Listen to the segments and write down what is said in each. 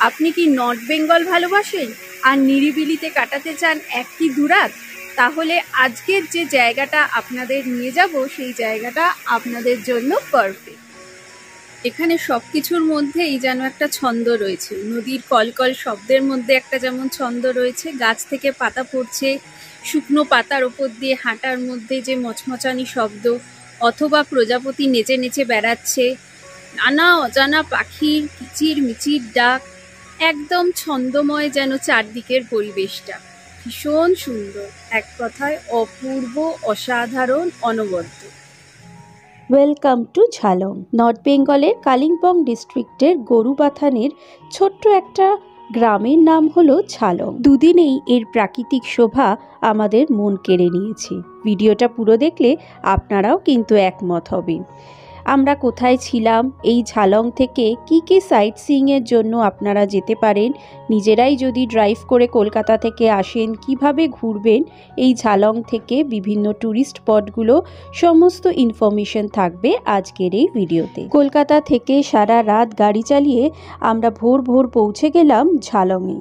আপনি কি নর্থ বেঙ্গল ভালোবাসেন আর নিরিবিলিতে কাটাতে চান একটি দুরাত? তাহলে আজকের যে জায়গাটা আপনাদের নিয়ে যাব সেই জায়গাটা আপনাদের জন্য পারফেক্ট। এখানে সবকিছুর মধ্যেই যেন একটা ছন্দ রয়েছে। নদীর কলকল শব্দের মধ্যে একটা যেমন ছন্দ রয়েছে, গাছ থেকে পাতা পড়ছে, শুকনো পাতার ওপর দিয়ে হাঁটার মধ্যে যে মচমচানি শব্দ, অথবা প্রজাপতি নেচে নেচে বেড়াচ্ছে, নানা অজানা পাখির কিচির মিচির ডাক, একদম ছন্দময় যেন চারদিকের পরিবেশটা। ভীষণ সুন্দর, এক কথায় অপূর্ব, অসাধারণ, অনবদ্য। Welcome to Jhalong. নর্থ বেঙ্গলের কালিম্পং ডিস্ট্রিক্টের গরুবাথানের ছোট্ট একটা গ্রামের নাম হলো ঝালং। দুদিনেই এর প্রাকৃতিক শোভা আমাদের মন কেড়ে নিয়েছে। ভিডিওটা পুরো দেখলে আপনারাও কিন্তু একমত হবেন। আমরা কোথায় ছিলাম, এই ঝালং থেকে কি কি সাইট সিইংয়ের জন্য আপনারা যেতে পারেন, নিজেরাই যদি ড্রাইভ করে কলকাতা থেকে আসেন কিভাবে ঘুরবেন এই ঝালং থেকে বিভিন্ন ট্যুরিস্ট স্পটগুলো, সমস্ত ইনফরমেশন থাকবে আজকের এই ভিডিওতে। কলকাতা থেকে সারা রাত গাড়ি চালিয়ে আমরা ভোর ভোর পৌঁছে গেলাম ঝালংয়ে।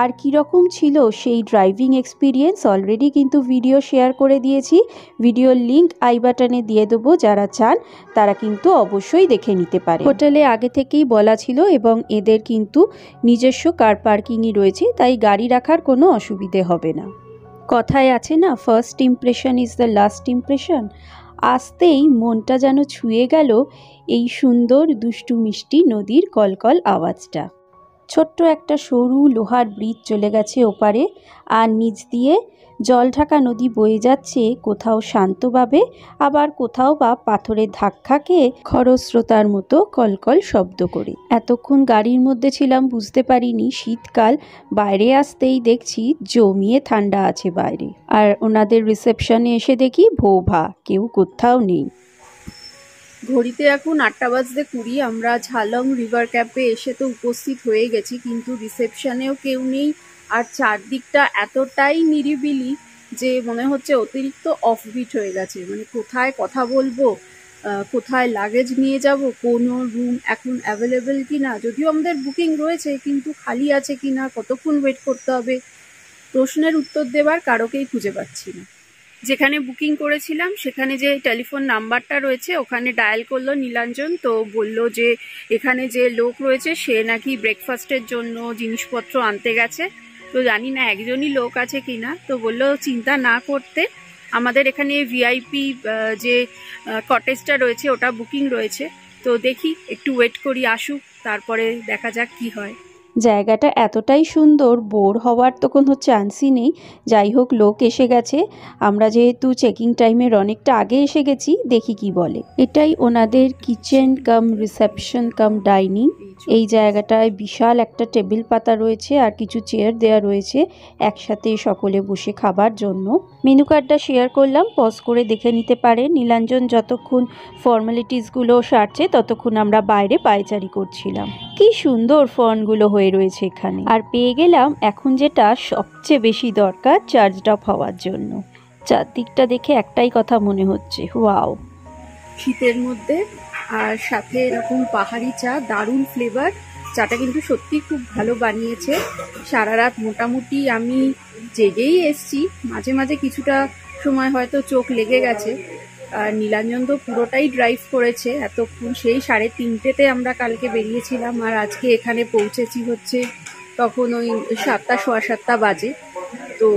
আর কীরকম ছিল সেই ড্রাইভিং এক্সপিরিয়েন্স অলরেডি কিন্তু ভিডিও শেয়ার করে দিয়েছি। ভিডিওর লিঙ্ক আই বাটনে দিয়ে দেবো, যারা চান তারা কিন্তু অবশ্যই দেখে নিতে পারে। হোটেলে আগে থেকেই বলা ছিল এবং এদের কিন্তু নিজস্ব কার পার্কিংই রয়েছে, তাই গাড়ি রাখার কোনো অসুবিধে হবে না। কথায় আছে না, first impression is the last impression. আসতেই মনটা যেন ছুঁয়ে গেল এই সুন্দর দুষ্টু মিষ্টি নদীর কলকল আওয়াজটা। ছোট্ট একটা সরু লোহার ব্রিজ চলে গেছে ওপারে, আর নিচ দিয়ে জলঢাকা নদী বয়ে যাচ্ছে, কোথাও শান্তভাবে আবার কোথাও বা পাথরের ধাক্কা খেয়ে খরস্রোতার মতো কলকল শব্দ করে। এতক্ষণ গাড়ির মধ্যে ছিলাম, বুঝতে পারিনি শীতকাল, বাইরে আসতেই দেখছি জমিয়ে ঠান্ডা আছে বাইরে। আর ওনাদের রিসেপশনে এসে দেখি ভোভা, কেউ কোথাও নেই। ঘড়িতে এখন 8:20। আমরা ঝালং রিভার ক্যাম্পে এসে তো উপস্থিত হয়ে গেছি, কিন্তু রিসেপশনেও কেউ নেই। আর চারদিকটা এতটাই নিরিবিলি যে মনে হচ্ছে অতিরিক্ত অফবিট হয়ে গেছে। মানে কোথায় কথা বলবো, কোথায় লাগেজ নিয়ে যাব, কোনো রুম এখন অ্যাভেলেবেল কিনা, যদিও আমাদের বুকিং রয়েছে কিন্তু খালি আছে কিনা, কতক্ষণ ওয়েট করতে হবে, প্রশ্নের উত্তর দেবার কারোকেই খুঁজে পাচ্ছি না। যেখানে বুকিং করেছিলাম সেখানে যে টেলিফোন নাম্বারটা রয়েছে ওখানে ডায়াল করলো নীলাঞ্জন, তো বলল যে এখানে যে লোক রয়েছে সে নাকি ব্রেকফাস্টের জন্য জিনিসপত্র আনতে গেছে। তো জানি না একজনই লোক আছে কিনা, তো বললো চিন্তা না করতে, আমাদের এখানে ভিআইপি যে কটেজটা রয়েছে ওটা বুকিং রয়েছে, তো দেখি একটু ওয়েট করি আসুক, তারপরে দেখা যাক কি হয়। জায়গাটা এতটাই সুন্দর, বোর হওয়ার তো কোনো চান্সই নেই। যাই হোক, লোক এসে গেছে, আমরা যেহেতু চেকিং টাইমের অনেকটা আগে এসে গেছি, দেখি কি বলে। এটাই ওনাদের কিচেন কাম রিসেপশন কাম ডাইনিং। এই জায়গাটায় বিশাল একটা টেবিল পাতা রয়েছে আর কিছু চেয়ার দেওয়া রয়েছে একসাথে সকলে বসে খাবার জন্য। মেনু কার্ডটা শেয়ার করলাম, পজ করে দেখে নিতে পারে। নীলাঞ্জন যতক্ষণ ফর্মালিটিসগুলো সারছে ততক্ষণ আমরা বাইরে পায়চারি করছিলাম। কি সুন্দর ফর্নগুলো হয়ে রয়েছে এখানে। আর পেয়ে গেলাম এখন যেটা সবচেয়ে বেশি দরকার, চার্জড আপ হওয়ার জন্য। চারদিকটা দেখে একটাই কথা মনে হচ্ছে, ওয়াও। শীতের মধ্যে আর সাথে এরকম পাহাড়ি চা, দারুণ ফ্লেভার। চাটা কিন্তু সত্যি খুব ভালো বানিয়েছে। সারা রাত মোটামুটি আমি জেগেই এসছি, মাঝে মাঝে কিছুটা সময় হয়তো চোখ লেগে গেছে। আর নীলাঞ্জন তো পুরোটাই ড্রাইভ করেছে এতক্ষণ, সেই 3:30তে আমরা কালকে বেরিয়েছিলাম আর আজকে এখানে পৌঁছেছি হচ্ছে তখন ওই 7টা, 7:15 বাজে। তো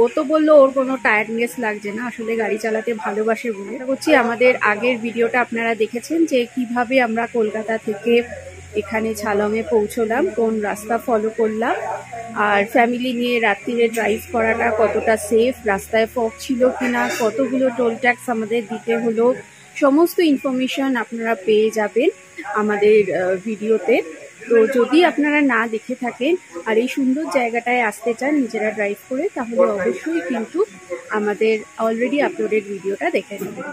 ও তো বললো ওর কোনো টায়ার্ডনেস লাগছে না, আসলে গাড়ি চালাতে ভালোবাসে বলে। বলছি আমাদের আগের ভিডিওটা আপনারা দেখেছেন যে কিভাবে আমরা কলকাতা থেকে এখানে ঝালংয়ে পৌঁছলাম, কোন রাস্তা ফলো করলাম, আর ফ্যামিলি নিয়ে রাত্রিরে ড্রাইভ করাটা কতটা সেফ, রাস্তায় ফগ ছিল কিনা, কতগুলো টোল ট্যাক্স আমাদের দিতে হলো, সমস্ত ইনফরমেশন আপনারা পেয়ে যাবেন আমাদের ভিডিওতে। তো যদি আপনারা না দেখে থাকেন আর এই সুন্দর জায়গাটায় আসতে চান নিজেরা ড্রাইভ করে, তাহলে অবশ্যই কিন্তু আমাদের অলরেডি আপলোডেড ভিডিওটা দেখে নেবেন।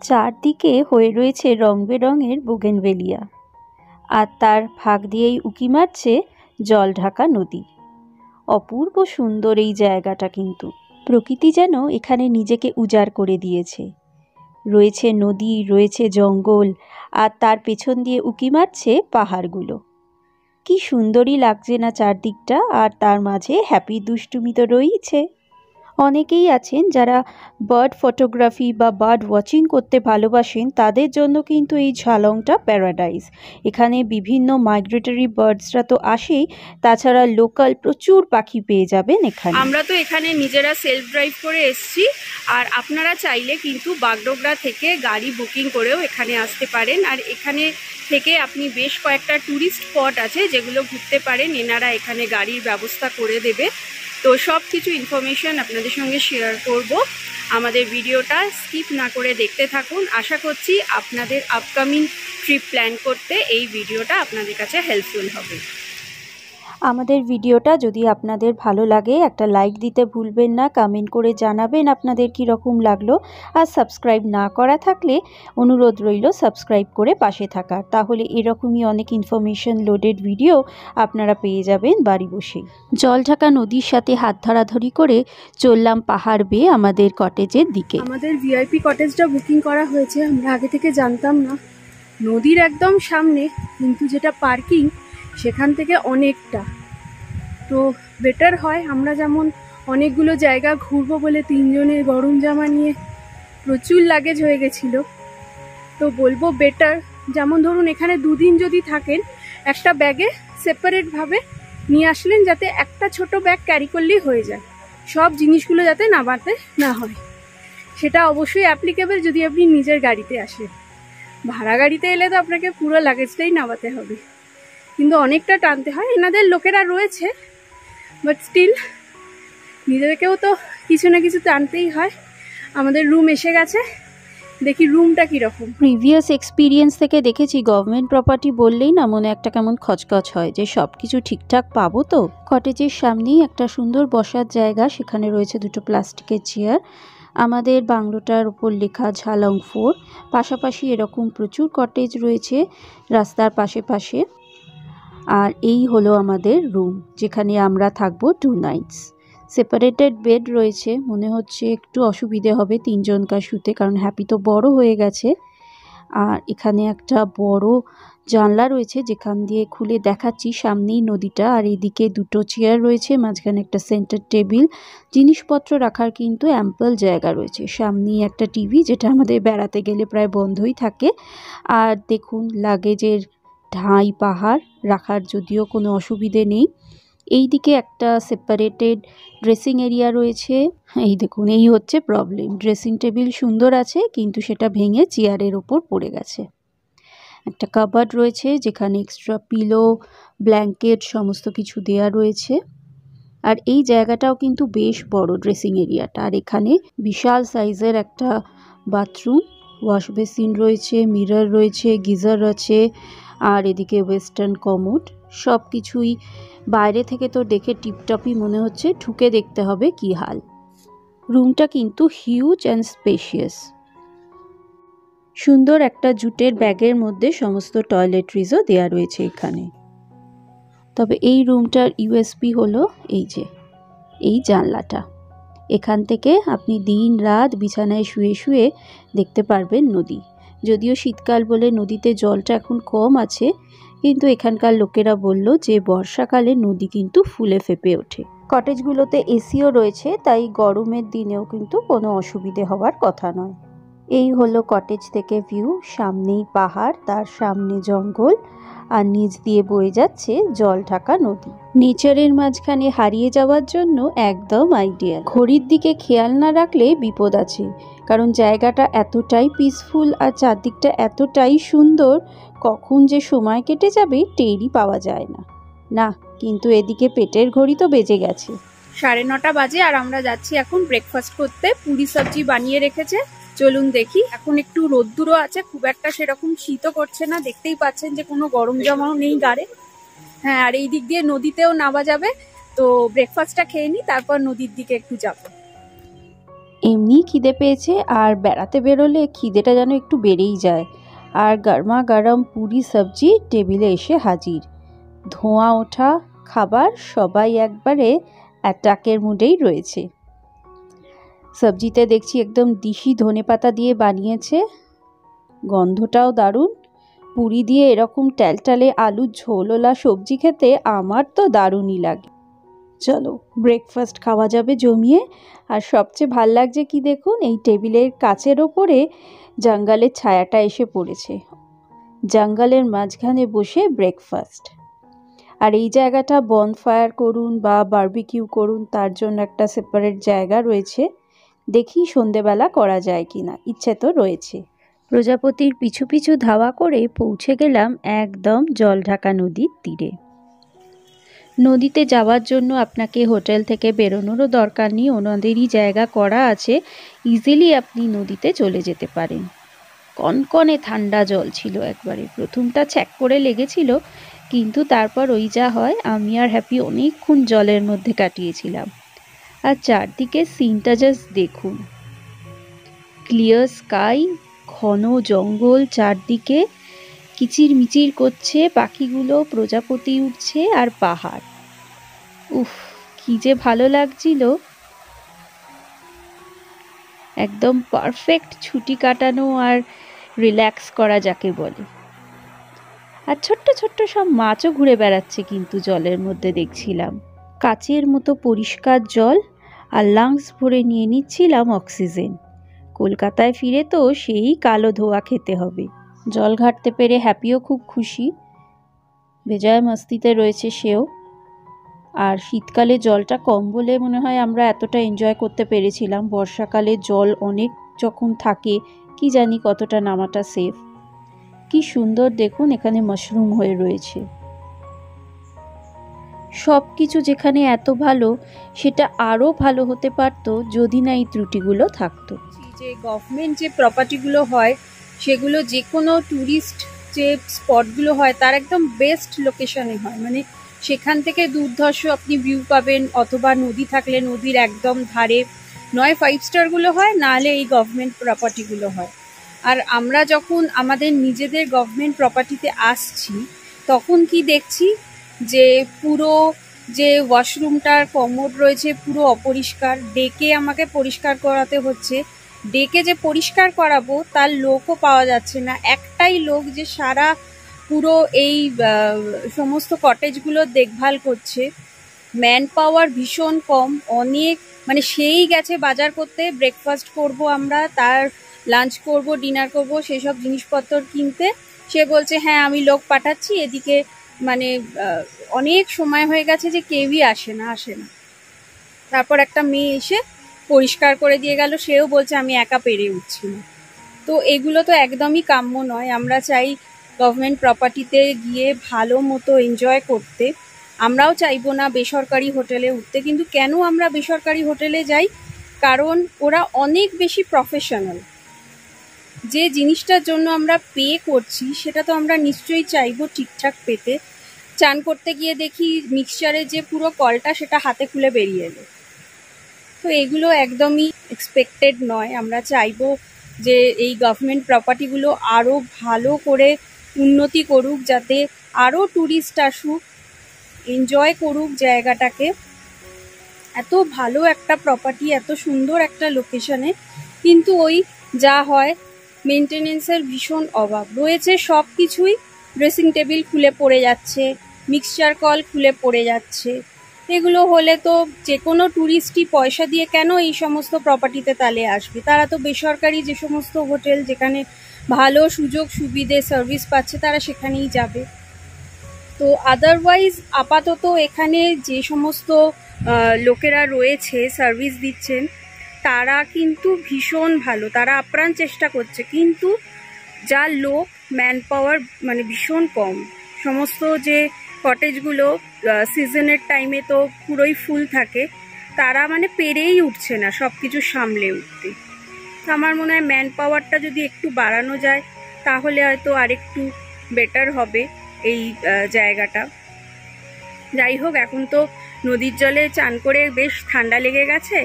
চারদিকে হয়ে রয়েছে রং বেরঙের বোগেনভেলিয়া, আর তার ফাঁক দিয়েই উঁকি মারছে জল ঢাকা নদী। অপূর্ব সুন্দর এই জায়গাটা, কিন্তু প্রকৃতি যেন এখানে নিজেকে উজাড় করে দিয়েছে। রয়েছে নদী, রয়েছে জঙ্গল, আর তার পেছন দিয়ে উঁকি মারছে পাহাড়গুলো। কি সুন্দরই লাগছে না চারদিকটা, আর তার মাঝে হ্যাপি দুষ্টুমি তো রয়েছে। অনেকেই আছেন যারা বার্ড ফটোগ্রাফি বা বার্ড ওয়াচিং করতে ভালোবাসেন, তাদের জন্য কিন্তু এই ঝালংটা প্যারাডাইস। এখানে বিভিন্ন মাইগ্রেটরি বার্ডসরা তো আসেই, তাছাড়া লোকাল প্রচুর পাখি পেয়ে যাবেন এখানে। আমরা তো এখানে নিজেরা সেলফ ড্রাইভ করে এসছি, আর আপনারা চাইলে কিন্তু বাগডোগরা থেকে গাড়ি বুকিং করেও এখানে আসতে পারেন। আর এখানে থেকে আপনি বেশ কয়েকটা ট্যুরিস্ট স্পট আছে যেগুলো ঘুরতে পারেন, এনারা এখানে গাড়ির ব্যবস্থা করে দেবে। তো সব কিছু ইনফরমেশন আপনাদের সঙ্গে শেয়ার করব। আমাদের ভিডিওটা স্কিপ না করে দেখতে থাকুন। আশা করছি আপনাদের আপকামিং ট্রিপ প্ল্যান করতে এই ভিডিওটা আপনাদের কাছে হেল্পফুল হবে। আমাদের ভিডিওটা যদি আপনাদের ভালো লাগে একটা লাইক দিতে ভুলবেন না, কমেন্ট করে জানাবেন আপনাদের কি রকম লাগলো। আর সাবস্ক্রাইব না করা থাকলে অনুরোধ রইল সাবস্ক্রাইব করে পাশে থাকার, তাহলে এরকমই অনেক ইনফরমেশন লোডেড ভিডিও আপনারা পেয়ে যাবেন বাড়ি বসেই। জলঢাকা নদীর সাথে হাত ধরাধরি করে চললাম পাহাড় বেয়ে আমাদের কটেজের দিকে। আমাদের ভিআইপি কটেজটা বুকিং করা হয়েছে, আমরা আগে থেকে জানতাম না। নদীর একদম সামনে, কিন্তু যেটা পার্কিং সেখান থেকে অনেকটা, তো বেটার হয়। আমরা যেমন অনেকগুলো জায়গা ঘুরবো বলে তিনজনের গরম জামা নিয়ে প্রচুর লাগেজ হয়ে গেছিলো, তো বলবো বেটার, যেমন ধরুন এখানে দুদিন যদি থাকেন একটা ব্যাগে সেপারেটভাবে নিয়ে আসলেন, যাতে একটা ছোট ব্যাগ ক্যারি করলেই হয়ে যায়, সব জিনিসগুলো যাতে নামাতে না হয়। সেটা অবশ্যই অ্যাপ্লিকেবল যদি আপনি নিজের গাড়িতে আসেন। ভাড়া গাড়িতে এলে তো আপনাকে পুরো লাগেজটাই নামাতে হবে, কিন্তু অনেকটা টানতে হয়। এনাদের লোকেরা রয়েছে, বাট স্টিল নিজেদেরকেও তো কিছু না কিছু টানতেই হয়। আমাদের রুম এসে গেছে, দেখি রুমটা কীরকম। প্রিভিয়াস এক্সপিরিয়েন্স থেকে দেখেছি গভর্নমেন্ট প্রপার্টি বললেই না মনে একটা কেমন খচখচ হয় যে সব কিছু ঠিকঠাক পাবো তো। কটেজের সামনেই একটা সুন্দর বসার জায়গা, সেখানে রয়েছে দুটো প্লাস্টিকের চেয়ার। আমাদের বাংলোটার উপর লেখা ঝালং 4। পাশাপাশি এরকম প্রচুর কটেজ রয়েছে রাস্তার পাশে পাশে। আর এই হলো আমাদের রুম, যেখানে আমরা থাকবো 2 নাইটস। সেপারেটেড বেড রয়েছে, মনে হচ্ছে একটু অসুবিধে হবে তিনজনকার শুতে, কারণ হ্যাপি তো বড় হয়ে গেছে। আর এখানে একটা বড় জানলা রয়েছে যেখান দিয়ে খুলে দেখাচ্ছি সামনেই নদীটা। আর এদিকে দুটো চেয়ার রয়েছে, মাঝখানে একটা সেন্টার টেবিল, জিনিসপত্র রাখার কিন্তু অ্যাম্পল জায়গা রয়েছে। সামনেই একটা টিভি, যেটা আমাদের বেড়াতে গেলে প্রায় বন্ধই থাকে। আর দেখুন লাগেজের ঢাই পাহাড়, রাখার যদিও কোনো অসুবিধে নেই। এই দিকে একটা সেপারেটেড ড্রেসিং এরিয়া রয়েছে। এই দেখুন, এই হচ্ছে প্রবলেম, ড্রেসিং টেবিল সুন্দর আছে কিন্তু সেটা ভেঙে চেয়ারের ওপর পড়ে গেছে। একটা কাবার্ড রয়েছে যেখানে এক্সট্রা পিলো, ব্ল্যাঙ্কেট সমস্ত কিছু দেয়া রয়েছে। আর এই জায়গাটাও কিন্তু বেশ বড়, ড্রেসিং এরিয়াটা। আর এখানে বিশাল সাইজের একটা বাথরুম, ওয়াশ বেসিন রয়েছে, মিরর রয়েছে, গিজার আছে, আর এদিকে ওয়েস্টার্ন কমোড। সব কিছুই বাইরে থেকে তো দেখে টিপটপই মনে হচ্ছে, ঢুকে দেখতে হবে কি হাল। রুমটা কিন্তু হিউজ অ্যান্ড স্পেশিয়াস। সুন্দর একটা জুটের ব্যাগের মধ্যে সমস্ত টয়লেট্রিজও দেয়া রয়েছে এখানে। তবে এই রুমটার ইউএসপি হলো এই জানলাটা। এখান থেকে আপনি দিন রাত বিছানায় শুয়ে শুয়ে দেখতে পারবেন নদী। যদিও শীতকাল বলে নদীতে জলটা এখন কম আছে, কিন্তু এখানকার লোকেরা বলল যে বর্ষাকালে নদী কিন্তু ফুলে ফেপে ওঠে। কটেজগুলোতে এসিও রয়েছে, তাই গরমের দিনেও কিন্তু কোনো অসুবিধে হওয়ার কথা নয়। এই হলো কটেজ থেকে ভিউ, সামনেই পাহাড়, তার সামনে জঙ্গল, আর নিচ দিয়ে বয়ে যাচ্ছে জলঢাকা নদী। নেচারের মাঝখানে হারিয়ে যাওয়ার জন্য একদম আইডিয়াল। ঘড়ির দিকে খেয়াল না রাখলে বিপদ আছে, কারণ জায়গাটা এতটাই পিসফুল আর চারদিকটা এতটাই সুন্দর, কখন যে সময় কেটে যাবে টেরই পাওয়া যায় না। কিন্তু এদিকে পেটের ঘড়ি তো বেজে গেছে 9:30 বাজে, আর আমরা যাচ্ছি এখন ব্রেকফাস্ট করতে। পুরি সবজি বানিয়ে রেখেছে, চলুন দেখি। এখন একটু রোদ্দুরও আছে, খুব একটা সেরকম শীতও করছে না, দেখতেই পাচ্ছেন যে কোনো গরম জামাও নেই গাড়ে। হ্যাঁ, আর এই দিক দিয়ে নদীতেও নামা যাবে, তো ব্রেকফাস্টটা খেয়ে নিই, তারপর নদীর দিকে একটু যাবো। এমনি খিদে পেয়েছে, আর বেড়াতে বেরোলে খিদেটা যেন একটু বেড়েই যায়। আর গরমা গরম পুরি সবজি টেবিলে এসে হাজির, ধোঁয়া ওঠা খাবার, সবাই একবারে অ্যাটাকের মুডেই রয়েছে। সবজিতে দেখছি একদম দিশি ধনেপাতা দিয়ে বানিয়েছে, গন্ধটাও দারুণ। পুরি দিয়ে এরকম ট্যালটালে আলুর ঝোলওয়ালা সবজি খেতে আমার তো দারুণই লাগে। চলো ব্রেকফাস্ট খাওয়া যাবে জমিয়ে। আর সবচেয়ে ভাল লাগছে কি দেখুন, এই টেবিলের কাচের ওপরে জঙ্গলের ছায়াটা এসে পড়েছে। জঙ্গলের মাঝখানে বসে ব্রেকফাস্ট। আর এই জায়গাটা বনফায়ার করুন বা বারবিকিউ করুন তার জন্য একটা সেপারেট জায়গা রয়েছে। দেখি সন্ধেবেলা করা যায় কিনা, ইচ্ছে তো রয়েছে। প্রজাপতির পিছু পিছু ধাওয়া করে পৌঁছে গেলাম একদম জলঢাকা নদীর তীরে। নদীতে যাওয়ার জন্য আপনাকে হোটেল থেকে বেরোনোরও দরকার নেই, ওনাদেরই জায়গা করা আছে, ইজিলি আপনি নদীতে চলে যেতে পারেন। কনকনে ঠান্ডা জল ছিল একবারে। প্রথমটা ছ্যাক করে লেগেছিল, কিন্তু তারপর ওই যা হয়, আমি আর হ্যাপি অনেকক্ষণ জলের মধ্যে কাটিয়েছিলাম। আর চারদিকে সিনটা জাস্ট দেখুন, ক্লিয়ার স্কাই, ঘন জঙ্গল চারদিকে, কিচির মিচির করছে পাখিগুলো, প্রজাপতি উঠছে আর পাহাড়। উফ, কি যে ভালো লাগছিল। একদম পারফেক্ট ছুটি কাটানো আর রিল্যাক্স করা যাকে বলে। আর ছোট্ট ছোট্ট সব মাছও ঘুরে বেড়াচ্ছে কিন্তু জলের মধ্যে দেখছিলাম। কাচের মতো পরিষ্কার জল, আর লাংস ভরে নিয়ে নিচ্ছিলাম অক্সিজেন। কলকাতায় ফিরে তো সেই কালো ধোয়া খেতে হবে। জল ঘাটতে পেরে হ্যাপিও খুব খুশি, বেজায় মস্তিতে রয়েছে সেও। আর শীতকালে জলটা কম বলে মনে হয় আমরা এতটা এনজয় করতে পেরেছিলাম। বর্ষাকালে জল অনেক যখন থাকে, কি জানি কতটা নামাটা সেফ। কি সুন্দর দেখুন, এখানে মাশরুম হয়ে রয়েছে। সব কিছু যেখানে এত ভালো, সেটা আরও ভালো হতে পারতো যদি না এই ত্রুটিগুলো থাকতো। যে গভর্নমেন্ট যে প্রপার্টিগুলো হয়, সেগুলো যে কোনো ট্যুরিস্ট যে স্পটগুলো হয় তার একদম বেস্ট লোকেশনে হয়। মানে সেখান থেকে দুর্ধর্ষ আপনি ভিউ পাবেন, অথবা নদী থাকলে নদীর একদম ধারে, নয় 5 স্টারগুলো হয়, নাহলে এই গভর্নমেন্ট প্রপার্টিগুলো হয়। আর আমরা যখন আমাদের নিজেদের গভর্নমেন্ট প্রপার্টিতে আসছি, তখন কি দেখছি যে পুরো যে ওয়াশরুমটার কমোড রয়েছে পুরো অপরিষ্কার, ডেকে আমাকে পরিষ্কার করাতে হচ্ছে। ডেকে যে পরিষ্কার করাবো তার লোকও পাওয়া যাচ্ছে না। একটাই লোক যে সারা পুরো এই সমস্ত কটেজগুলো দেখভাল করছে। ম্যান পাওয়ার ভীষণ কম, অনেক, মানে সেই গেছে বাজার করতে, ব্রেকফাস্ট করব আমরা, তার লাঞ্চ করব, ডিনার করব, সেসব জিনিসপত্র কিনতে। সে বলছে হ্যাঁ আমি লোক পাঠাচ্ছি, এদিকে মানে অনেক সময় হয়ে গেছে যে কেউই আসে না। তারপর একটা মেয়ে এসে পরিষ্কার করে দিয়ে গেল, সেও বলছে আমি একা পেরে উঠছি না। তো এগুলো তো একদমই কাম্য নয়। আমরা চাই গভর্নমেন্ট প্রপার্টিতে গিয়ে ভালো মতো এনজয় করতে। আমরাও চাইবো না বেসরকারি হোটেলে উঠতে, কিন্তু কেন আমরা বেসরকারি হোটেলে যাই? কারণ ওরা অনেক বেশি প্রফেশনাল। যে জিনিসটার জন্য আমরা পে করছি সেটা তো আমরা নিশ্চয়ই চাইবো ঠিকঠাক পেতে। চান করতে গিয়ে দেখি মিক্সচারের যে পুরো কলটা সেটা হাতে খুলে বেরিয়ে এলো। তো এগুলো একদমই এক্সপেক্টেড নয়। আমরা চাইবো যে এই গভর্নমেন্ট প্রপার্টিগুলো আরও ভালো করে উন্নতি করুক, যাতে আরও ট্যুরিস্ট আসুক, এনজয় করুক জায়গাটাকে। এত ভালো একটা প্রপার্টি, এত সুন্দর একটা লোকেশনে, কিন্তু ওই যা হয়, মেনটেনেন্সের ভীষণ অভাব রয়েছে। সব কিছুই, ড্রেসিং টেবিল খুলে পড়ে যাচ্ছে, মিক্সচার কল খুলে পড়ে যাচ্ছে। এগুলো হলে তো যে কোনো ট্যুরিস্টই পয়সা দিয়ে কেন এই সমস্ত প্রপার্টিতে তালে আসবে? তারা তো বেসরকারি যে সমস্ত হোটেল যেখানে ভালো সুযোগ সুবিধে সার্ভিস পাচ্ছে তারা সেখানেই যাবে। তো আদারওয়াইজ আপাতত এখানে যে সমস্ত লোকেরা রয়েছে সার্ভিস দিচ্ছেন তারা কিন্তু ভীষণ ভালো, তারা আপ্রাণ চেষ্টা করছে, কিন্তু যা লোক, ম্যান পাওয়ার মানে ভীষণ কম। সমস্ত যে কটেজগুলো সিজনের টাইমে তো পুরোই ফুল থাকে, তারা মানে পেরেই উঠছে না সব কিছু সামলে উঠতে। তো আমার মনে হয় ম্যান পাওয়ারটা যদি একটু বাড়ানো যায় তাহলে হয়তো আরেকটু বেটার হবে এই জায়গাটা। যাই হোক, এখন তো নদীর জলে চান করে বেশ ঠান্ডা লেগে গেছে,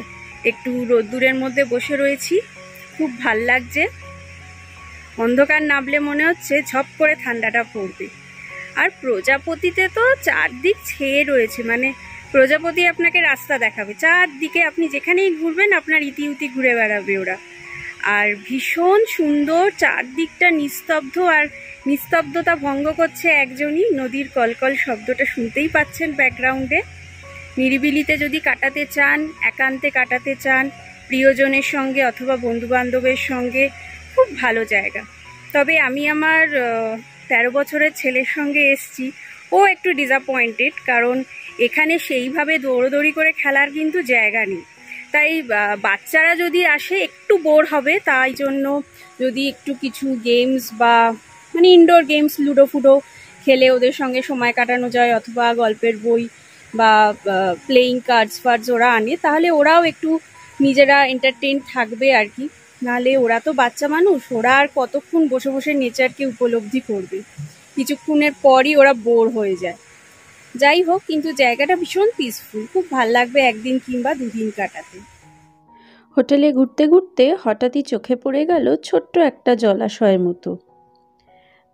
একটু রোদ্দুরের মধ্যে বসে রয়েছি, খুব ভাল লাগছে। অন্ধকার নামলে মনে হচ্ছে ঝপ করে ঠান্ডাটা পড়বে। আর প্রজাপতিতে তো চারদিক ছেয়ে রয়েছে, মানে প্রজাপতি আপনাকে রাস্তা দেখাবে চারদিকে, আপনি যেখানেই ঘুরবেন আপনার ইতিউতি ঘুরে বেড়াবে ওরা। আর ভীষণ সুন্দর, চারদিকটা নিস্তব্ধ, আর নিস্তব্ধতা ভঙ্গ করছে একজনই, নদীর কলকল শব্দটা শুনতেই পাচ্ছেন ব্যাকগ্রাউন্ডে। নিরিবিলিতে যদি কাটাতে চান, একান্তে কাটাতে চান, প্রিয়জনের সঙ্গে অথবা বন্ধুবান্ধবের সঙ্গে, খুব ভালো জায়গা। তবে আমি আমার 13 বছরের ছেলের সঙ্গে এসছি, ও একটু ডিসঅ্যাপয়েন্টেড, কারণ এখানে সেইভাবে দৌড়দৌড়ি করে খেলার কিন্তু জায়গা নেই। তাই বাচ্চারা যদি আসে একটু বোর হবে, তাই জন্য যদি একটু কিছু গেমস বা মানে ইনডোর গেমস, লুডো ফুডো খেলে ওদের সঙ্গে সময় কাটানো যায়, অথবা গল্পের বই বা প্লেয়িং কার্ডস ফার্ডস ওরা আনে, তাহলে ওরাও একটু নিজেরা এন্টারটেইন থাকবে আর কি। নাহলে ওরা তো বাচ্চা মানুষ, ওরা আর কতক্ষণ বসে বসে নেচারকে উপলব্ধি করবে, কিছুক্ষণের পরই ওরা বোর হয়ে যায়। যাই হোক, কিন্তু জায়গাটা ভীষণ পিসফুল, খুব ভাল লাগবে একদিন কিংবা দুদিন কাটাতে। হোটেলে ঘুরতে ঘুরতে হঠাৎই চোখে পড়ে গেল ছোট্ট একটা জলাশয়ের মতো।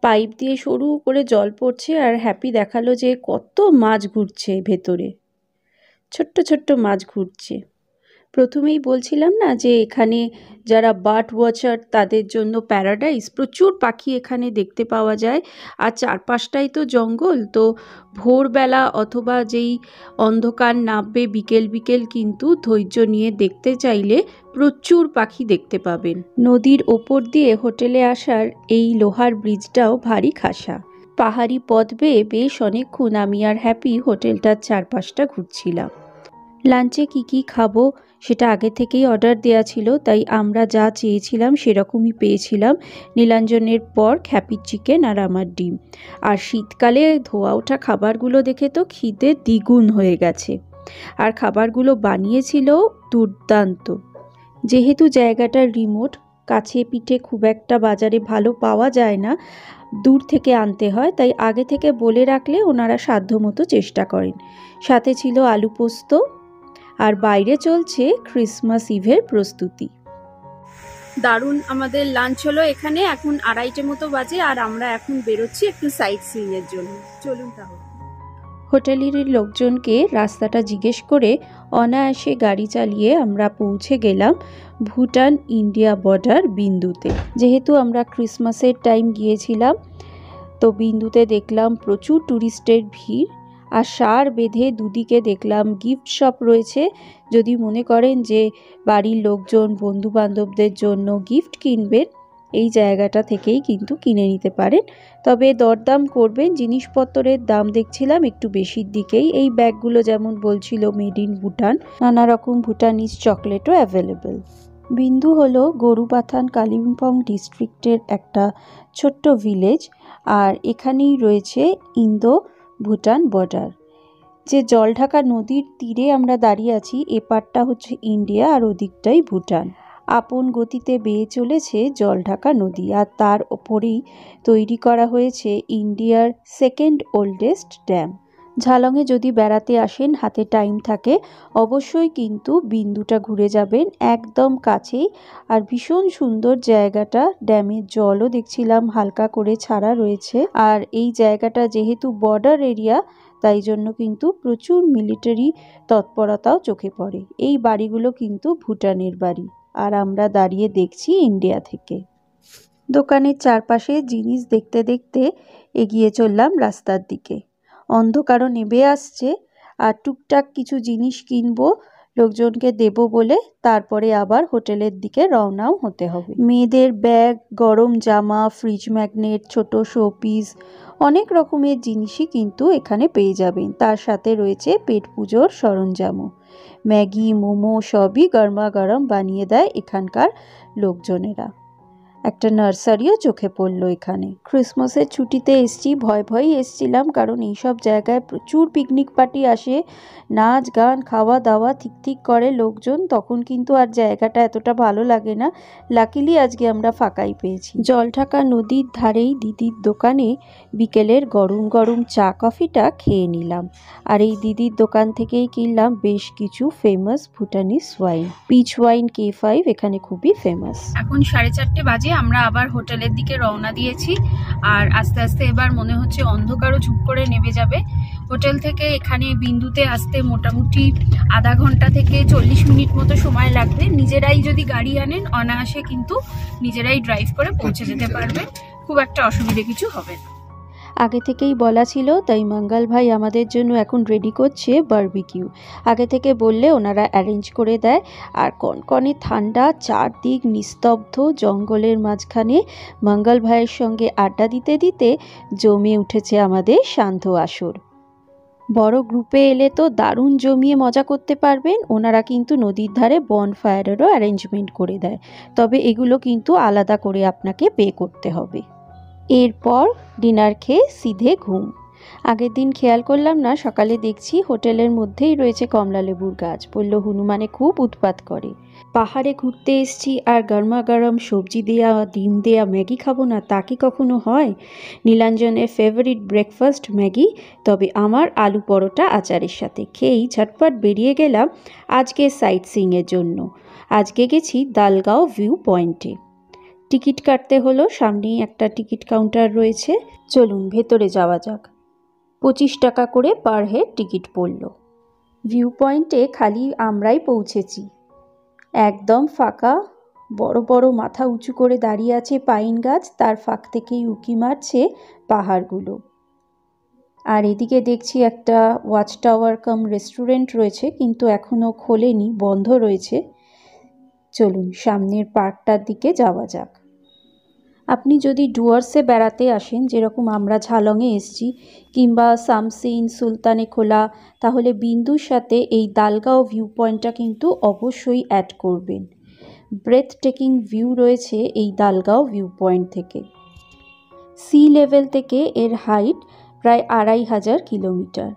পাইপ দিয়ে সরু করে জল পড়ছে, আর হ্যাপি দেখালো যে কত মাছ ঘুরছে ভেতরে, ছোট্ট ছোট্ট মাছ ঘুরছে। প্রথমেই বলছিলাম না যে এখানে যারা বার্ড ওয়াচার তাদের জন্য প্যারাডাইস, প্রচুর পাখি এখানে দেখতে পাওয়া যায়। আর চারপাশটাই তো জঙ্গল, তো ভোরবেলা অথবা যেই অন্ধকার নামবে বিকেল বিকেল কিন্তু ধৈর্য নিয়ে দেখতে চাইলে প্রচুর পাখি দেখতে পাবেন। নদীর ওপর দিয়ে হোটেলে আসার এই লোহার ব্রিজটাও ভারী খাসা। পাহাড়ি পথ বেয়ে বেশ অনেকক্ষণ আমি আর হ্যাপি হোটেলটার চারপাশটা ঘুরছিলাম। লাঞ্চে কি খাবো সেটা আগে থেকেই অর্ডার দেওয়া ছিল, তাই আমরা যা চেয়েছিলাম সেরকমই পেয়েছিলাম। নীলাঞ্জনের পর হ্যাপি চিকেন আর আমার ডিম। আর শীতকালে ধোয়া ওঠা খাবারগুলো দেখে তো খিদে দ্বিগুণ হয়ে গেছে। আর খাবারগুলো বানিয়েছিল দুর্দান্ত। যেহেতু জায়গাটা রিমোট, কাছে পিঠে খুব একটা বাজারে ভালো পাওয়া যায় না, দূর থেকে আনতে হয়, তাই আগে থেকে বলে রাখলে ওনারা সাধ্যমতো চেষ্টা করেন। সাথে ছিল আলু পোস্ত, আর বাইরে চলছে ক্রিসমাস ইভের প্রস্তুতি। দারুণ আমাদের লাঞ্চ হলো এখানে, এখন 2:30 মতো বাজে, আর আমরা এখন বেরোচ্ছি একটু সাইট সিইং এর জন্য। চলুন তাহলে। হোটেলের লোকজনকে রাস্তাটা জিজ্ঞেস করে অনায়াসে গাড়ি চালিয়ে আমরা পৌঁছে গেলাম ভুটান ইন্ডিয়া বর্ডার বিন্দুতে। যেহেতু আমরা ক্রিসমাসের টাইম গিয়েছিলাম, তো বিন্দুতে দেখলাম প্রচুর ট্যুরিস্টের ভিড়, আর সার বেঁধে দুদিকে দেখলাম গিফট শপ রয়েছে। যদি মনে করেন যে বাড়ির লোকজন বন্ধু বান্ধবদের জন্য গিফট কিনবেন, এই জায়গাটা থেকেই কিন্তু কিনে নিতে পারেন। তবে দরদাম করবেন, জিনিসপত্রের দাম দেখছিলাম একটু বেশির দিকেই। এই ব্যাগগুলো যেমন বলছিল মেড ইন ভুটান, নানা রকম ভুটানিজ চকলেটও অ্যাভেলেবেল। বিন্দু হলো গরুবাথান কালিম্পং ডিস্ট্রিক্টের একটা ছোট্ট ভিলেজ, আর এখানেই রয়েছে ইন্দো ভুটান বর্ডার। যে জলঢাকা নদীর তীরে আমরা দাঁড়িয়ে আছি, এপারটা হচ্ছে ইন্ডিয়া আর ওদিকটাই ভুটান। আপন গতিতে বেয়ে চলেছে জলঢাকা নদী, আর তার ওপরেই তৈরি করা হয়েছে ইন্ডিয়ার সেকেন্ড ওল্ডেস্ট ড্যাম। ঝালংয়ে যদি বেড়াতে আসেন, হাতে টাইম থাকে, অবশ্যই কিন্তু বিন্দুটা ঘুরে যাবেন, একদম কাছেই। আর ভীষণ সুন্দর জায়গাটা, ড্যামের জলও দেখছিলাম হালকা করে ছাড়া রয়েছে। আর এই জায়গাটা যেহেতু বর্ডার এরিয়া, তাই জন্য কিন্তু প্রচুর মিলিটারি তৎপরতাও চোখে পড়ে। এই বাড়িগুলো কিন্তু ভুটানের বাড়ি, আর আমরা দাঁড়িয়ে দেখছি ইন্ডিয়া থেকে। দোকানের চারপাশে জিনিস দেখতে দেখতে এগিয়ে চললাম রাস্তার দিকে। অন্ধকারও নেমে আসছে, আর টুকটাক কিছু জিনিস কিনবো, লোকজনকে দেব বলে তারপরে আবার হোটেলের দিকে রওনাও হতে হবে। মেয়েদের ব্যাগ, গরম জামা, ফ্রিজ ম্যাগনেট, ছোট শোপিস, অনেক রকমের জিনিসই কিন্তু এখানে পেয়ে যাবেন। তার সাথে রয়েছে পেট পুজোর সরঞ্জামও। ম্যাগি, মোমো সবই গরমা গরম বানিয়ে দেয় এখানকার লোকজনেরা। একটা নার্সারিও চোখে পড়লো এখানে। ক্রিসমাসের ছুটিতে এসছি, ভয়ে এসছিলাম, কারণ এইসব জায়গায় প্রচুর পিকনিক পার্টি আসে, নাচ গান খাওয়া দাওয়া ঠিক করে লোকজন, তখন কিন্তু আর জায়গাটা এতটা ভালো লাগে না। লাকিলি আজকে আমরা ফাঁকাই পেয়েছি। জলঢাকা নদীর ধারেই দিদির দোকানে বিকেলের গরম গরম চা কফিটা খেয়ে নিলাম। আর এই দিদির দোকান থেকেই কিনলাম বেশ কিছু famous Bhutanese wine. Peach wine K5 এখানে খুবই ফেমাস। এখন 4:30 বাজে, আমরা আবার হোটেলের দিকে রওনা দিয়েছি। আর আস্তে আস্তে এবার মনে হচ্ছে অন্ধকারও ঝুপ করে নেমে যাবে। হোটেল থেকে এখানে বিন্দুতে আসতে মোটামুটি আধা ঘন্টা থেকে 40 মিনিট মতো সময় লাগবে। নিজেরাই যদি গাড়ি আনেন, অনায়াসে কিন্তু নিজেরাই ড্রাইভ করে পৌঁছে যেতে পারবেন। খুব একটা অসুবিধে কিছু হবে না। আগে থেকেই বলা ছিল, তাই মঙ্গল ভাই আমাদের জন্য এখন রেডি করছে বারবিকিউ। আগে থেকে বললে ওনারা অ্যারেঞ্জ করে দেয়। আর কনকনে ঠান্ডা, চারদিক নিস্তব্ধ, জঙ্গলের মাঝখানে মঙ্গল ভাইয়ের সঙ্গে আড্ডা দিতে দিতে জমে উঠেছে আমাদের সান্ধ্য আসর। বড় গ্রুপে এলে তো দারুণ জমিয়ে মজা করতে পারবেন। ওনারা কিন্তু নদীর ধারে বনফায়ারেরও অ্যারেঞ্জমেন্ট করে দেয়, তবে এগুলো কিন্তু আলাদা করে আপনাকে পে করতে হবে। এরপর ডিনার খেয়ে সিধে ঘুম। আগের দিন খেয়াল করলাম না, সকালে দেখছি হোটেলের মধ্যেই রয়েছে কমলা লেবুর গাছ। বলল হনুমানে খুব উৎপাত করে। পাহাড়ে ঘুরতে এসছি আর গরমা গরম সবজি দেয়া, ডিম দেয়া ম্যাগি খাবো না, তা কি কখনো হয়? নীলাঞ্জনের ফেভারিট ব্রেকফাস্ট ম্যাগি, তবে আমার আলু পরোটা আচারের সাথে খেয়েই ঝটপট বেরিয়ে গেলাম আজকে সাইট সিইংয়ের জন্য। আজকে গেছি দালগাঁও ভিউ পয়েন্টে। টিকিট কাটতে হলো, সামনেই একটা টিকিট কাউন্টার রয়েছে। চলুন ভেতরে যাওয়া যাক। 25 টাকা করে পার হেড টিকিট পড়ল। ভিউ পয়েন্টে খালি আমরাই পৌঁছেছি। একদম ফাঁকা, বড় বড় মাথা উঁচু করে দাঁড়িয়ে আছে পাইন গাছ, তার ফাঁক থেকেই উঁকি মারছে পাহাড়গুলো। আর এদিকে দেখছি একটা ওয়াচ টাওয়ার কাম রেস্টুরেন্ট রয়েছে, কিন্তু এখনও খোলেনি, বন্ধ রয়েছে। চলুন সামনের পার্কটার দিকে যাওয়া যাক। আপনি যদি ডুয়ার্সে বেড়াতে আসেন, যেরকম আমরা ঝালংয়ে এসছি, কিংবা সামসিন, সুলতানে খোলা, তাহলে বিন্দুর সাথে এই দালগাঁও ভিউ পয়েন্টটা কিন্তু অবশ্যই অ্যাড করবেন। ব্রেথ টেকিং ভিউ রয়েছে এই দালগাঁও ভিউ পয়েন্ট থেকে। সি লেভেল থেকে এর হাইট প্রায় 2500 কিলোমিটার।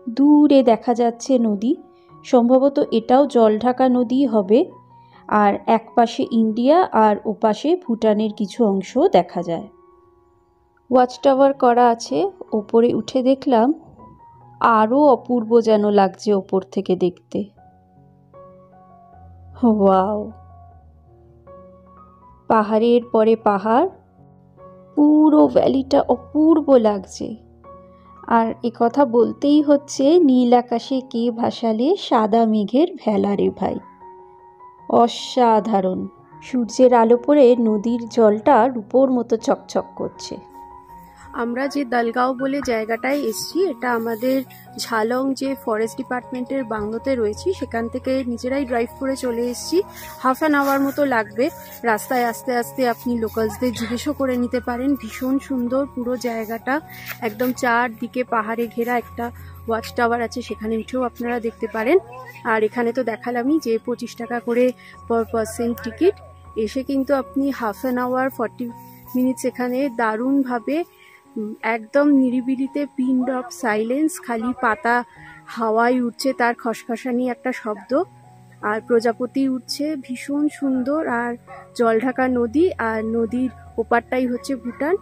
দূরে দেখা যাচ্ছে নদী, সম্ভবত এটাও জলঢাকা নদী হবে। আর এক পাশে ইন্ডিয়া আর ওপাশে ভুটানের কিছু অংশ দেখা যায়। ওয়াচ টাওয়ার করা আছে, ওপরে উঠে দেখলাম আরও অপূর্ব যেন লাগছে ওপর থেকে দেখতে। ওয়াও! পাহাড়ের পরে পাহাড়, পুরো ভ্যালিটা অপূর্ব লাগছে। আর কথা বলতেই হচ্ছে, নীল আকাশে কে ভাসালে সাদা মেঘের ভেলা রে ভাই। অসাধারণ। সূর্যের আলো পড়ে নদীর জলটা রূপোর মতো চকচক করছে। আমরা যে দালগাঁও বলে জায়গাটায় এসছি, এটা আমাদের ঝালং যে ফরেস্ট ডিপার্টমেন্টের বাংলোতে রয়েছি, সেখান থেকে নিজেরাই ড্রাইভ করে চলে এসছি। হাফ অ্যান আওয়ার মতো লাগবে। রাস্তায় আস্তে আস্তে আপনি লোকালসদের জিজ্ঞেসও করে নিতে পারেন। ভীষণ সুন্দর পুরো জায়গাটা, একদম চারদিকে পাহাড়ে ঘেরা একটা ওয়াচ টাওয়ার আছে, সেখানে উঠেও আপনারা দেখতে পারেন। আর এখানে তো দেখালামই যে 25 টাকা করে পার পার্সন টিকিট। এসে কিন্তু আপনি হাফ অ্যান আওয়ার 40 মিনিটস এখানে দারুণভাবে একদম নিরিবিলিতে, পিন ড্রপ সাইলেন্স, খালি পাতা হাওয়ায় উঠছে, তার খসখসানি একটা শব্দ, আর প্রজাপতি উঠছে, ভীষণ সুন্দর। আর জলঢাকা নদী, আর নদীর ওপারটাই হচ্ছে ভুটান।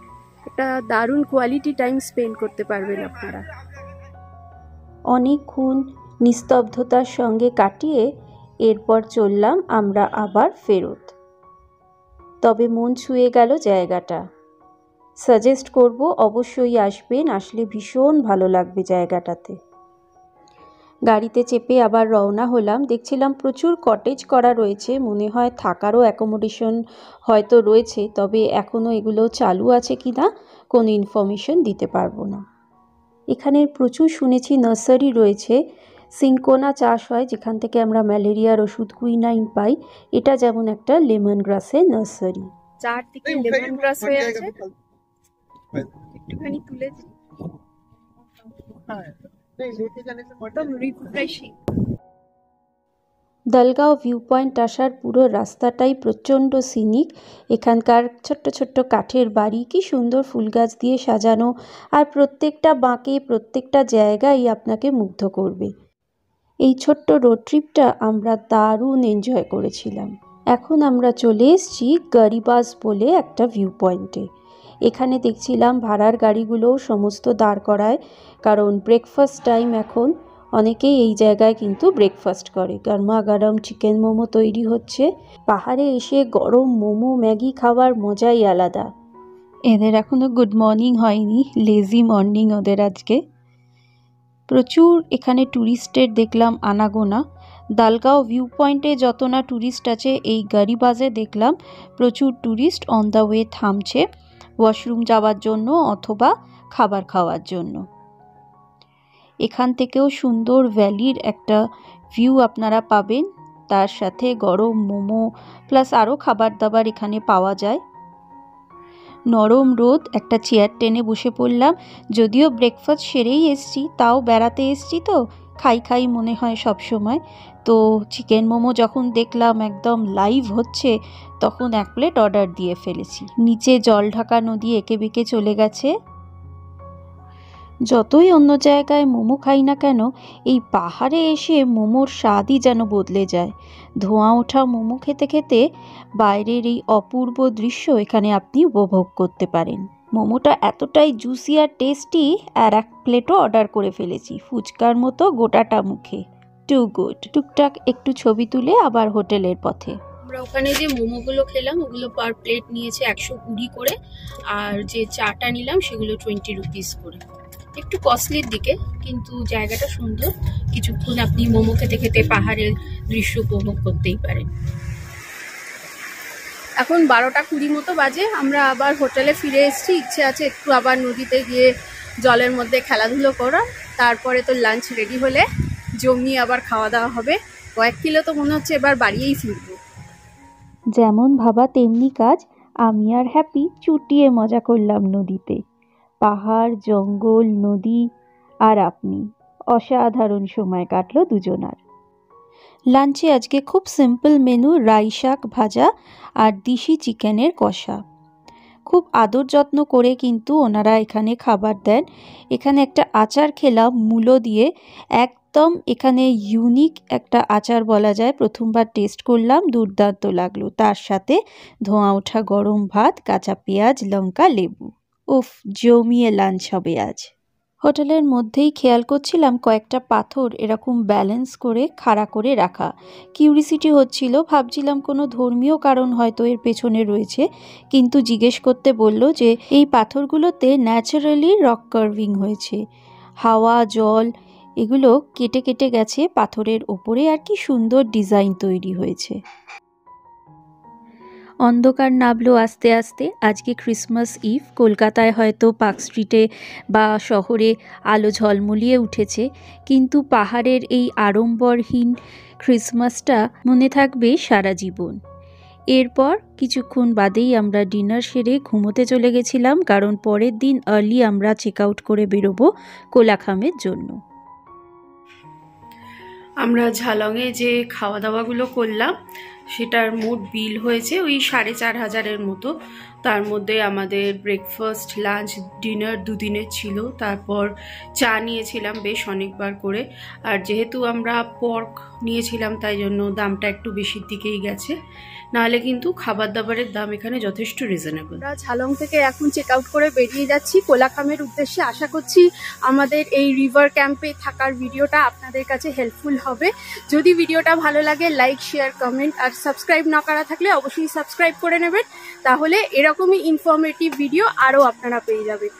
একটা দারুণ কোয়ালিটি টাইম স্পেন্ড করতে পারবেন আপনারা। অনেকক্ষণ নিস্তব্ধতার সঙ্গে কাটিয়ে এরপর চললাম আমরা আবার ফেরত। তবে মন ছুঁয়ে গেল জায়গাটা। সাজেস্ট করব, অবশ্যই আসবেন, আসলে ভীষণ ভালো লাগবে জায়গাটাতে। গাড়িতে চেপে আবার রওনা হলাম। দেখছিলাম প্রচুর কটেজ করা রয়েছে, মনে হয় থাকারও অ্যাকোমোডেশন হয়তো রয়েছে, তবে এখনও এগুলো চালু আছে কি না কোনো ইনফরমেশন দিতে পারবো না। এখানে প্রচুর শুনেছি নার্সারি রয়েছে, সিনকোনা চাষ হয়, যেখান থেকে আমরা ম্যালেরিয়ার ওষুধ কুইনাইন পাই। এটা যেমন একটা লেমন গ্রাসের নার্সারি। চারদিকে লেমন গ্রাস হয়ে আছে, একটুখানি তুলেছি, একদম রিফ্রেশিং। দালগাঁও ভিউ পয়েন্ট আসার পুরো রাস্তাটাই প্রচণ্ড সিনিক। এখানকার ছোট্ট ছোট্ট কাঠের বাড়ি, কি সুন্দর ফুল গাছ দিয়ে সাজানো, আর প্রত্যেকটা বাঁকে, প্রত্যেকটা জায়গায় আপনাকে মুগ্ধ করবে। এই ছোট্ট রোড ট্রিপটা আমরা দারুণ এনজয় করেছিলাম। এখন আমরা চলে এসেছি গরিবাস বলে একটা ভিউ পয়েন্টে। এখানে দেখছিলাম ভাড়ার গাড়িগুলোও সমস্ত দাঁড় করায়, কারণ ব্রেকফাস্ট টাইম এখন। অনেকেই এই জায়গায় কিন্তু ব্রেকফাস্ট করে। গরমা গরম চিকেন মোমো তৈরি হচ্ছে। পাহাড়ে এসে গরম মোমো ম্যাগি খাওয়ার মজাই আলাদা। এদের এখনও গুড মর্নিং হয়নি, লেজি মর্নিং ওদের আজকে। প্রচুর এখানে ট্যুরিস্টের দেখলাম আনাগোনা। দালগাঁও ভিউ পয়েন্টে যত না ট্যুরিস্ট আছে, এই গরিবাসে দেখলাম প্রচুর ট্যুরিস্ট অন দ্য ওয়ে থামছে। ওয়াশরুম যাওয়ার জন্য অথবা খাবার খাওয়ার জন্য। এখান থেকেও সুন্দর ভ্যালির একটা ভিউ আপনারা পাবেন, তার সাথে গরম মোমো প্লাস আরও খাবার দাবার এখানে পাওয়া যায়। নরম রোদ, একটা চেয়ার টেনে বসে পড়লাম। যদিও ব্রেকফাস্ট সেরেই এসছি, তাও বেড়াতে এসছি তো খাই মনে হয় সব সময়। তো চিকেন মোমো যখন দেখলাম একদম লাইভ হচ্ছে, তখন 1 প্লেট অর্ডার দিয়ে ফেলেছি। নিচে জল ঢাকা নদী এঁকে বেঁকে চলে গেছে। যতই অন্য জায়গায় মোমো খাই না কেন, এই পাহাড়ে এসে মোমোর স্বাদই যেন বদলে যায়। ধোঁয়া ওঠা মোমো খেতে খেতে বাইরের এই অপূর্ব দৃশ্য এখানে আপনি উপভোগ করতে পারেন। মোমোটা এতটাই জুসি আর টেস্টি, আর 1 প্লেটও অর্ডার করে ফেলেছি, ফুচকার মতো গোটাটা মুখে। Too good. টুকটাক একটু ছবি তুলে আবার হোটেলের পথে। আমরা ওখানে যে মোমোগুলো খেলাম ওগুলো পার প্লেট নিয়েছে 120 করে, আর যে চাটা নিলাম সেগুলো 20 রুপিস করে। একটু কস্টলির দিকে, কিন্তু জায়গাটা সুন্দর। কিছুক্ষণ আপনি মোমো খেতে খেতে পাহাড়ের দৃশ্য উপভোগ করতেই পারেন। এখন 12টা 20 মতো বাজে। আমরা আবার হোটেলে ফিরে এসেছি। ইচ্ছে আছে একটু আবার নদীতে গিয়ে জলের মধ্যে খেলাধুলো করা। তারপরে তো লাঞ্চ রেডি হলে জমিয়ে আবার খাওয়া দাওয়া হবে। কয়েক কিলো তো মনে হচ্ছে এবার বাড়িয়েই ফিরবো। যেমন ভাবা তেমনি কাজ। আমি আর হ্যাপি চুটিয়ে মজা করলাম নদীতে। পাহাড়, জঙ্গল, নদী আর আপনি, অসাধারণ সময় কাটলো দুজনার। লাঞ্চে আজকে খুব সিম্পল মেনু, রাই শাক ভাজা আর দিশি চিকেনের কষা। খুব আদর যত্ন করে কিন্তু ওনারা এখানে খাবার দেন। এখানে একটা আচার খেলাম মূলো দিয়ে, একদম এখানে ইউনিক একটা আচার বলা যায়। প্রথমবার টেস্ট করলাম, দুর্দান্ত লাগলো। তার সাথে ধোঁয়া ওঠা গরম ভাত, কাঁচা পেঁয়াজ, লঙ্কা, লেবু। উফ, জমিয়ে লাঞ্চ হবে আজ। হোটেলের মধ্যেই খেয়াল করছিলাম কয়েকটা পাথর এরকম ব্যালেন্স করে খাড়া করে রাখা। কিউরিসিটি হচ্ছিল, ভাবছিলাম কোনো ধর্মীয় কারণ হয়তো এর পেছনে রয়েছে, কিন্তু জিজ্ঞেস করতে বলল যে এই পাথরগুলোতে ন্যাচারালি রক কার্ভিং হয়েছে। হাওয়া, জল এগুলো কেটে কেটে গেছে পাথরের ওপরে, আর কি সুন্দর ডিজাইন তৈরি হয়েছে। অন্ধকার নামলো আস্তে আস্তে। আজকে ক্রিসমাস ইভ। কলকাতায় হয়তো পার্ক স্ট্রিটে বা শহরে আলো ঝলমলিয়ে উঠেছে, কিন্তু পাহাড়ের এই আড়ম্বরহীন ক্রিসমাসটা মনে থাকবে সারা জীবন। এরপর কিছুক্ষণ বাদেই আমরা ডিনার সেরে ঘুমোতে চলে গেছিলাম, কারণ পরের দিন আর্লি আমরা চেক আউট করে বেরোবো কোলাখামের জন্য। আমরা ঝালংয়ে যে খাওয়া দাওয়াগুলো করলাম সেটার মোট বিল হয়েছে ওই 4,500 মতো। তার মধ্যে আমাদের ব্রেকফাস্ট, লাঞ্চ, ডিনার 2 দিনের ছিল। তারপর চা নিয়েছিলাম বেশ অনেকবার করে, আর যেহেতু আমরা পর্ক নিয়েছিলাম তাই জন্য দামটা একটু বেশির দিকেই গেছে। নাহলে কিন্তু খাবার দাবারের দাম এখানে যথেষ্ট রিজনেবল। আমরা ঝালং থেকে এখন চেক আউট করে বেরিয়ে যাচ্ছি কোলাখামের উদ্দেশ্যে। আশা করছি আমাদের এই রিভার ক্যাম্পে থাকার ভিডিওটা আপনাদের কাছে হেল্পফুল হবে। যদি ভিডিওটা ভালো লাগে লাইক, শেয়ার, কমেন্ট আর সাবস্ক্রাইব না করা থাকলে অবশ্যই সাবস্ক্রাইব করে নেবেন, তাহলে এরকমই ইনফরমেটিভ ভিডিও আরও আপনারা পেয়ে যাবেন।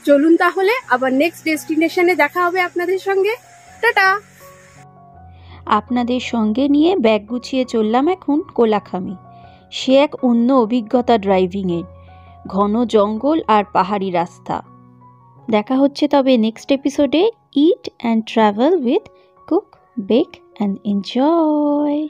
চলুন তাহলে আবার নেক্সট ডেস্টিনেশনে দেখা হবে আপনাদের সঙ্গে। টাটা। আপনাদের সঙ্গে নিয়ে ব্যাগ গুছিয়ে চললাম এখন কোলাখামে। সে এক অন্য অভিজ্ঞতা ড্রাইভিংয়ের। ঘন জঙ্গল আর পাহাড়ি রাস্তা। দেখা হচ্ছে তবে নেক্সট এপিসোডে। Eat and travel with cook, bake and enjoy.